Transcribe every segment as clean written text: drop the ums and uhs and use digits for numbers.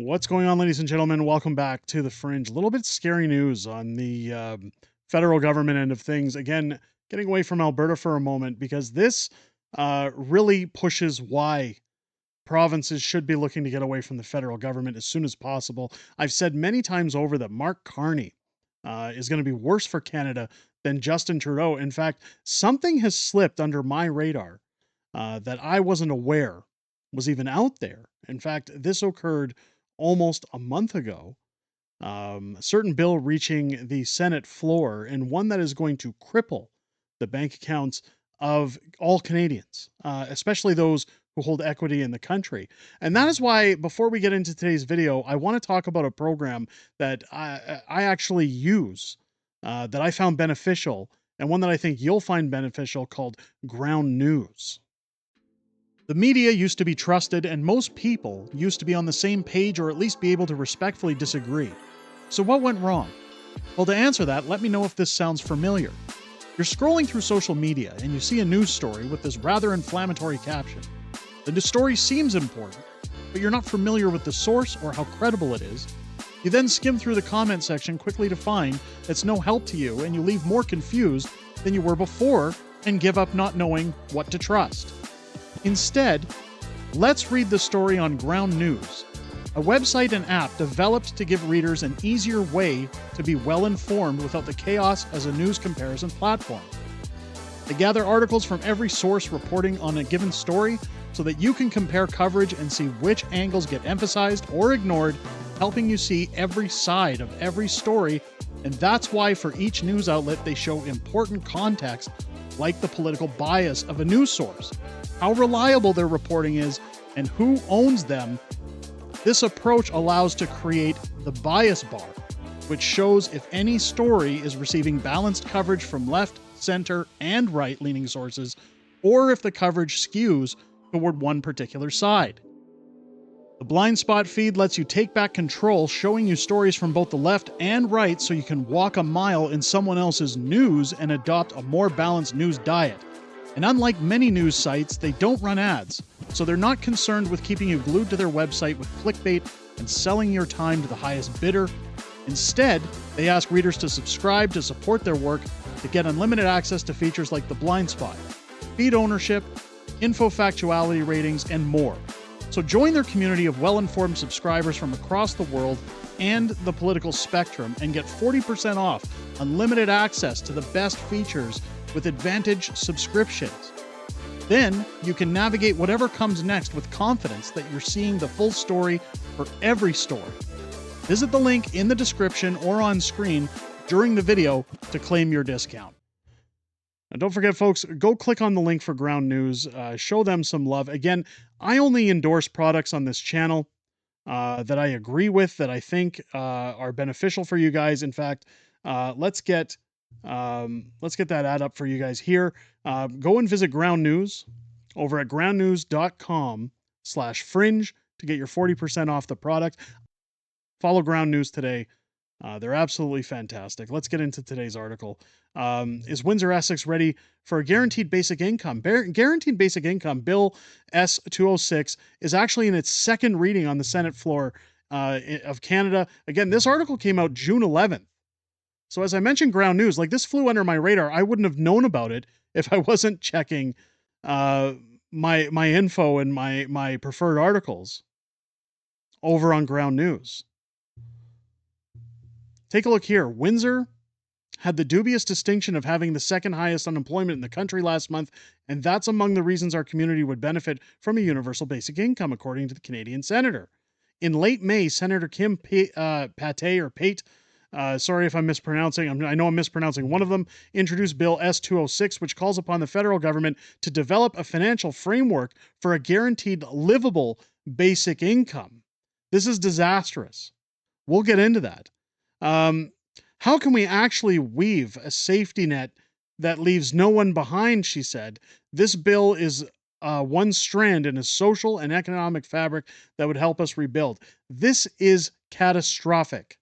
What's going on, ladies and gentlemen? Welcome back to the Fringe. A little bit scary news on the federal government end of things. Again, getting away from Alberta for a moment because this really pushes why provinces should be looking to get away from the federal government as soon as possible. I've said many times over that Mark Carney is going to be worse for Canada than Justin Trudeau. In fact, something has slipped under my radar that I wasn't aware was even out there. In fact, this occurred almost a month ago. A certain bill reaching the Senate floor, and one that is going to cripple the bank accounts of all Canadians, especially those who hold equity in the country. And that is why, before we get into today's video, I want to talk about a program that I actually use, that I found beneficial, and one that I think you'll find beneficial, called Ground News. The media used to be trusted, and most people used to be on the same page or at least be able to respectfully disagree. So what went wrong? Well, to answer that, let me know if this sounds familiar. You're scrolling through social media and you see a news story with this rather inflammatory caption. The story seems important, but you're not familiar with the source or how credible it is. You then skim through the comment section quickly to find it's no help to you, and you leave more confused than you were before and give up not knowing what to trust. Instead, let's read the story on Ground News, a website and app developed to give readers an easier way to be well informed without the chaos as a news comparison platform. They gather articles from every source reporting on a given story so that you can compare coverage and see which angles get emphasized or ignored, helping you see every side of every story. And that's why for each news outlet they show important context, like the political bias of a news source, how reliable their reporting is, and who owns them. This approach allows to create the bias bar, which shows if any story is receiving balanced coverage from left, center, and right-leaning sources, or if the coverage skews toward one particular side. The blind spot feed lets you take back control, showing you stories from both the left and right so you can walk a mile in someone else's news and adopt a more balanced news diet. And unlike many news sites, they don't run ads, so they're not concerned with keeping you glued to their website with clickbait and selling your time to the highest bidder. Instead, they ask readers to subscribe to support their work to get unlimited access to features like the blind spot, feed ownership, info factuality ratings, and more. So join their community of well-informed subscribers from across the world and the political spectrum and get 40% off unlimited access to the best features with Advantage subscriptions. Then you can navigate whatever comes next with confidence that you're seeing the full story for every story. Visit the link in the description or on screen during the video to claim your discount. Now, don't forget, folks, go click on the link for Ground News. Show them some love. Again, I only endorse products on this channel that I agree with, that I think are beneficial for you guys. In fact, let's get that ad up for you guys here. Go and visit Ground News over at groundnews.com/fringe to get your 40% off the product. Follow Ground News today. They're absolutely fantastic. Let's get into today's article. Is Windsor-Essex ready for a guaranteed basic income? Guaranteed basic income, Bill S-206, is actually in its second reading on the Senate floor of Canada. Again, this article came out June 11th. So as I mentioned, Ground News, like, this flew under my radar. I wouldn't have known about it if I wasn't checking my info and my preferred articles over on Ground News. Take a look here. Windsor had the dubious distinction of having the second highest unemployment in the country last month, and that's among the reasons our community would benefit from a universal basic income, according to the Canadian senator. In late May, Senator Kim Pate, sorry if I'm mispronouncing, I know I'm mispronouncing one of them, introduced Bill S-206, which calls upon the federal government to develop a financial framework for a guaranteed livable basic income. This is disastrous. We'll get into that. How can we actually weave a safety net that leaves no one behind, she said. This bill is one strand in a social and economic fabric that would help us rebuild. This is catastrophic.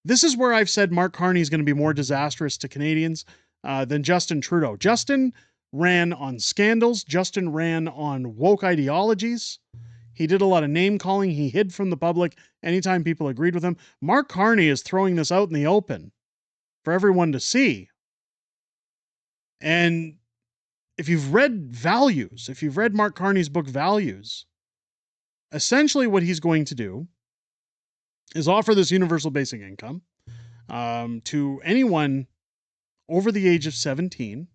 This is where I've said Mark Carney is going to be more disastrous to Canadians than Justin Trudeau. Justin ran on scandals. Justin ran on woke ideologies. He did a lot of name calling. He hid from the public anytime people agreed with him. Mark Carney is throwing this out in the open for everyone to see. And if you've read Values, if you've read Mark Carney's book Values, essentially what he's going to do is offer this universal basic income to anyone over the age of 17,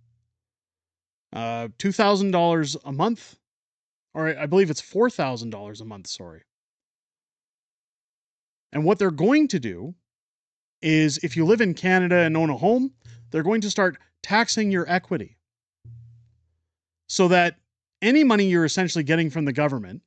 $2,000 a month, or I believe it's $4,000 a month, sorry. And what they're going to do is, if you live in Canada and own a home, they're going to start taxing your equity so that any money you're essentially getting from the government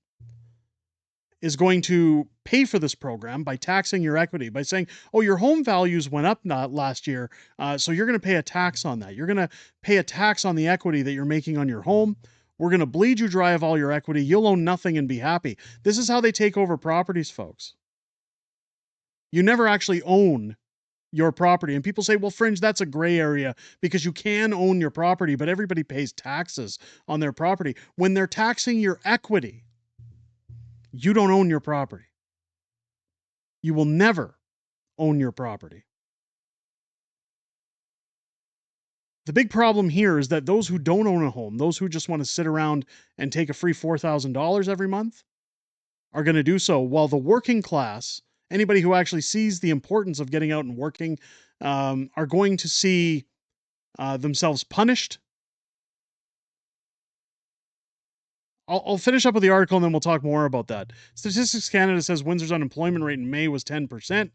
is going to pay for this program by taxing your equity, by saying, oh, your home values went up not last year, so you're going to pay a tax on that. You're going to pay a tax on the equity that you're making on your home. We're going to bleed you dry of all your equity. You'll own nothing and be happy. This is how they take over properties, folks. You never actually own your property. And people say, well, Fringe, that's a gray area because you can own your property, but everybody pays taxes on their property. When they're taxing your equity, you don't own your property. You will never own your property. The big problem here is that those who don't own a home, those who just want to sit around and take a free $4,000 every month, are going to do so, while the working class, anybody who actually sees the importance of getting out and working, are going to see themselves punished. I'll finish up with the article and then we'll talk more about that. Statistics Canada says Windsor's unemployment rate in May was 10%.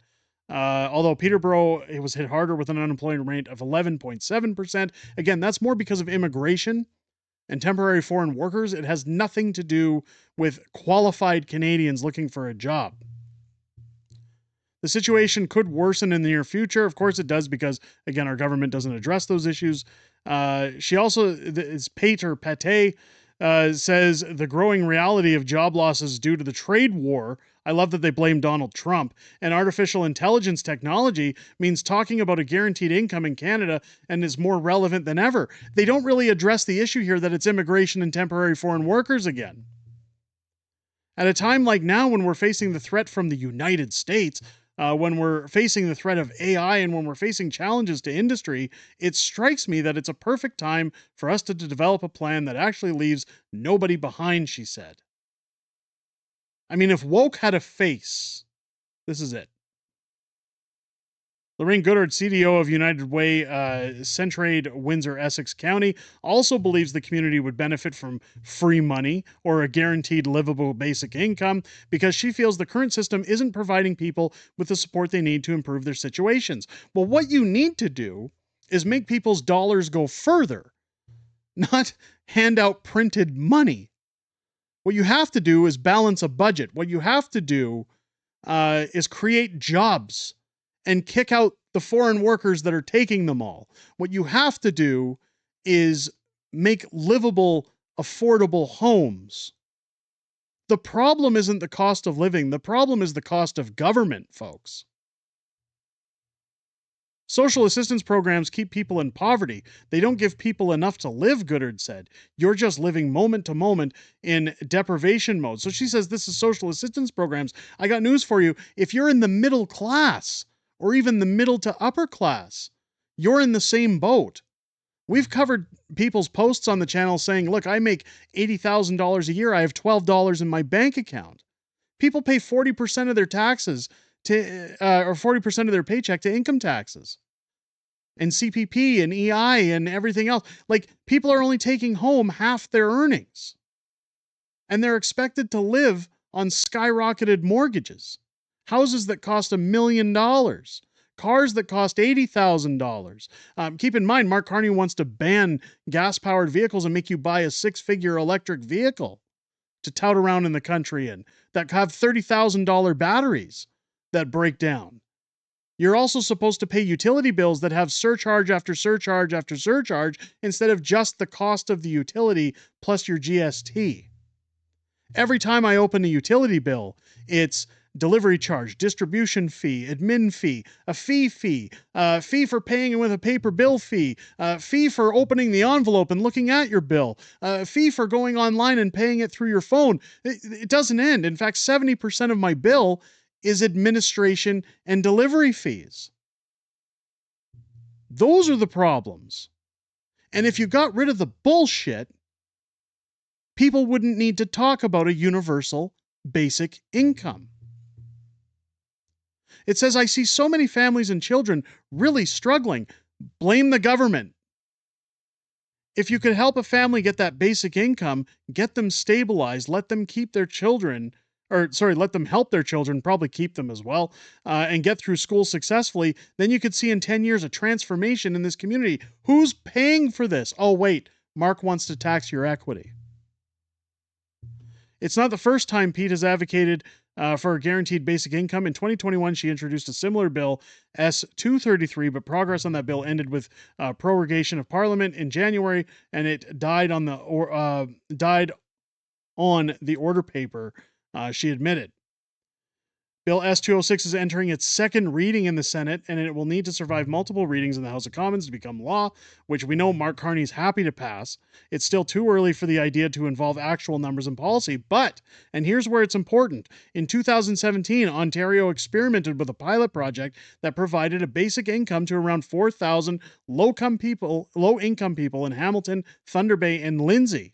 Although Peterborough, it was hit harder with an unemployment rate of 11.7%. Again, that's more because of immigration and temporary foreign workers. It has nothing to do with qualified Canadians looking for a job. The situation could worsen in the near future. Of course it does, because, again, our government doesn't address those issues. She also, is Pate or Pate, says the growing reality of job losses due to the trade war. I love that they blame Donald Trump. And artificial intelligence technology means talking about a guaranteed income in Canada and is more relevant than ever. They don't really address the issue here that it's immigration and temporary foreign workers again. At a time like now, when we're facing the threat from the United States, when we're facing the threat of AI, and when we're facing challenges to industry, it strikes me that it's a perfect time for us to develop a plan that actually leaves nobody behind, she said. I mean, if woke had a face, this is it. Lorraine Goodard, CDO of United Way, Centraid, Windsor, Essex County, also believes the community would benefit from free money or a guaranteed livable basic income, because she feels the current system isn't providing people with the support they need to improve their situations. Well, what you need to do is make people's dollars go further, not hand out printed money. What you have to do is balance a budget. What you have to do is create jobs and kick out the foreign workers that are taking them all. What you have to do is make livable, affordable homes. The problem isn't the cost of living. The problem is the cost of government, folks. Social assistance programs keep people in poverty. They don't give people enough to live, Goodard said. You're just living moment to moment in deprivation mode. So she says this is social assistance programs. I got news for you. If you're in the middle class, or even the middle to upper class, you're in the same boat. We've covered people's posts on the channel saying, look, I make $80,000 a year. I have $12 in my bank account. People pay 40% of their taxes to, or 40% of their paycheck to income taxes and CPP and EI and everything else. Like, people are only taking home half their earnings, and they're expected to live on skyrocketed mortgages. Houses that cost $1 million, cars that cost $80,000. Keep in mind, Mark Carney wants to ban gas-powered vehicles and make you buy a six-figure electric vehicle to tout around in the country in, that have $30,000 batteries that break down. You're also supposed to pay utility bills that have surcharge after surcharge after surcharge instead of just the cost of the utility plus your GST. Every time I open a utility bill, it's delivery charge, distribution fee, admin fee, a fee, fee for paying with a paper bill fee, fee for opening the envelope and looking at your bill, fee for going online and paying it through your phone. It doesn't end. In fact, 70% of my bill is administration and delivery fees. Those are the problems. And if you got rid of the bullshit, people wouldn't need to talk about a universal basic income. It says, I see so many families and children really struggling. Blame the government. If you could help a family get that basic income, get them stabilized, let them keep their children, let them help their children, probably keep them as well, and get through school successfully, then you could see in 10 years a transformation in this community. Who's paying for this? Oh, wait, Mark wants to tax your equity. It's not the first time Pate has advocated for a guaranteed basic income. In 2021, she introduced a similar bill, S-233, but progress on that bill ended with prorogation of Parliament in January, and it died on the order paper, she admitted. Bill S-206 is entering its second reading in the Senate, and it will need to survive multiple readings in the House of Commons to become law, which we know Mark Carney is happy to pass. It's still too early for the idea to involve actual numbers and policy, but, and here's where it's important, in 2017, Ontario experimented with a pilot project that provided a basic income to around 4,000 low-income people in Hamilton, Thunder Bay, and Lindsay.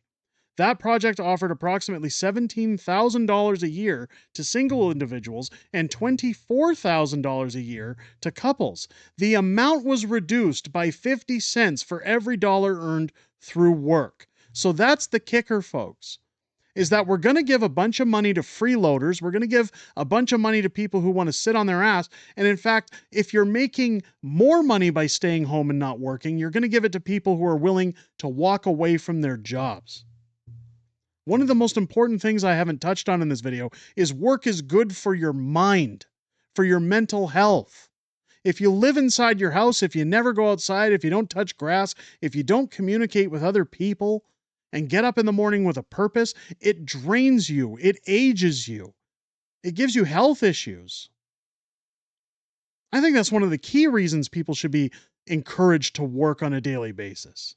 That project offered approximately $17,000 a year to single individuals and $24,000 a year to couples. The amount was reduced by 50 cents for every dollar earned through work. So that's the kicker, folks, is that we're going to give a bunch of money to freeloaders. We're going to give a bunch of money to people who want to sit on their ass. And in fact, if you're making more money by staying home and not working, you're going to give it to people who are willing to walk away from their jobs. One of the most important things I haven't touched on in this video is work is good for your mind, for your mental health. If you live inside your house, if you never go outside, if you don't touch grass, if you don't communicate with other people and get up in the morning with a purpose, it drains you, it ages you, it gives you health issues. I think that's one of the key reasons people should be encouraged to work on a daily basis.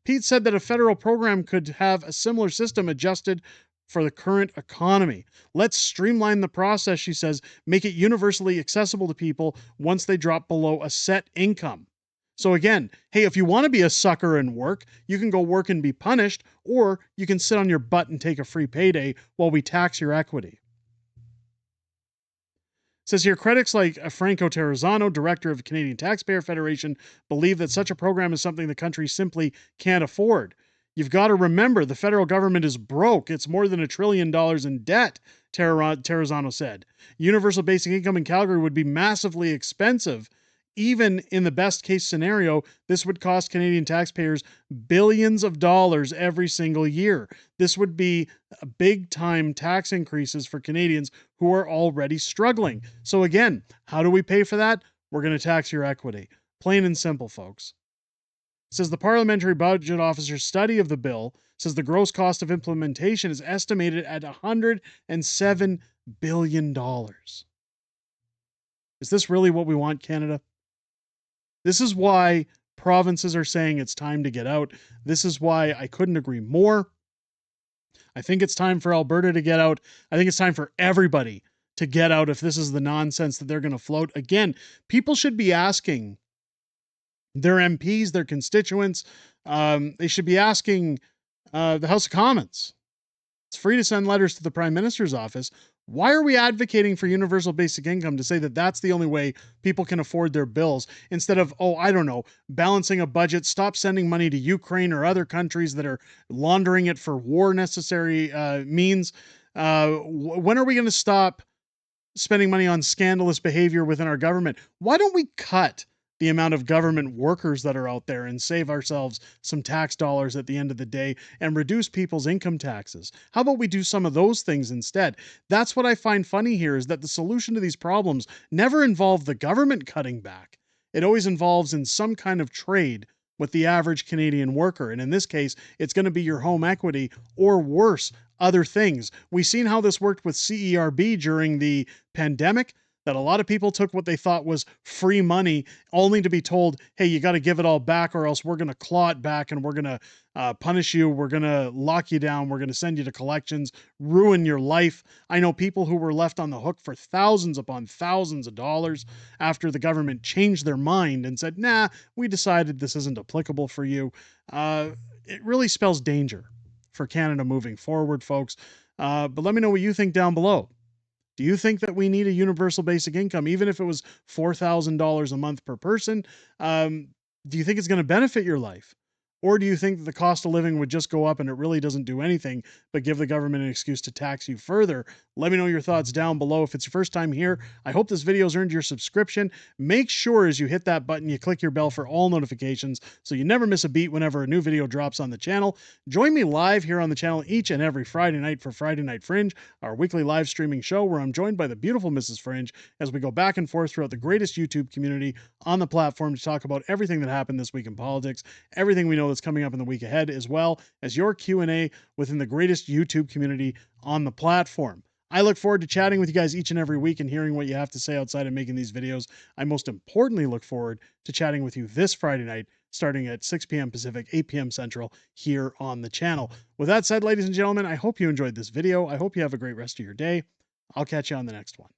Pate said that a federal program could have a similar system adjusted for the current economy. Let's streamline the process, she says, make it universally accessible to people once they drop below a set income. So again, hey, if you want to be a sucker and work, you can go work and be punished, or you can sit on your butt and take a free payday while we tax your equity. It says here, critics like Franco Terrazzano, director of the Canadian Taxpayer Federation, believe that such a program is something the country simply can't afford. You've got to remember, the federal government is broke. It's more than $1 trillion in debt, Terrazzano said. Universal basic income in Calgary would be massively expensive. Even in the best case scenario, this would cost Canadian taxpayers billions of dollars every single year. This would be big time tax increases for Canadians who are already struggling. So again, how do we pay for that? We're going to tax your equity. Plain and simple, folks. It says the Parliamentary Budget Officer study of the bill says the gross cost of implementation is estimated at $107 billion. Is this really what we want, Canada? This is why provinces are saying it's time to get out. This is why I couldn't agree more. I think it's time for Alberta to get out. I think it's time for everybody to get out if this is the nonsense that they're going to float. Again, people should be asking their MPs, their constituents, they should be asking the House of Commons. It's free to send letters to the Prime Minister's office. Why are we advocating for universal basic income to say that that's the only way people can afford their bills instead of, oh, I don't know, balancing a budget, stop sending money to Ukraine or other countries that are laundering it for war necessary means? When are we going to stop spending money on scandalous behavior within our government? Why don't we cut the amount of government workers that are out there and save ourselves some tax dollars at the end of the day and reduce people's income taxes? How about we do some of those things instead? That's what I find funny here, is that the solution to these problems never involve the government cutting back. It always involves in some kind of trade with the average Canadian worker. And in this case, it's going to be your home equity or worse, other things. We've seen how this worked with CERB during the pandemic, that a lot of people took what they thought was free money only to be told, hey, you got to give it all back or else we're going to claw it back and we're going to punish you. We're going to lock you down. We're going to send you to collections, ruin your life. I know people who were left on the hook for thousands upon thousands of dollars after the government changed their mind and said, nah, we decided this isn't applicable for you. It really spells danger for Canada moving forward, folks. But let me know what you think down below. Do you think that we need a universal basic income, even if it was $4,000 a month per person? Do you think it's going to benefit your life? Or do you think that the cost of living would just go up and it really doesn't do anything but give the government an excuse to tax you further? Let me know your thoughts down below. If it's your first time here, I hope this video's earned your subscription. Make sure as you hit that button, you click your bell for all notifications so you never miss a beat whenever a new video drops on the channel. Join me live here on the channel each and every Friday night for Friday Night Fringe, our weekly live streaming show where I'm joined by the beautiful Mrs. Fringe as we go back and forth throughout the greatest YouTube community on the platform to talk about everything that happened this week in politics, everything we know that's coming up in the week ahead, as well as your Q&A within the greatest YouTube community on the platform. I look forward to chatting with you guys each and every week and hearing what you have to say outside of making these videos. I most importantly look forward to chatting with you this Friday night, starting at 6 p.m. Pacific, 8 p.m. Central, here on the channel. With that said, ladies and gentlemen, I hope you enjoyed this video. I hope you have a great rest of your day. I'll catch you on the next one.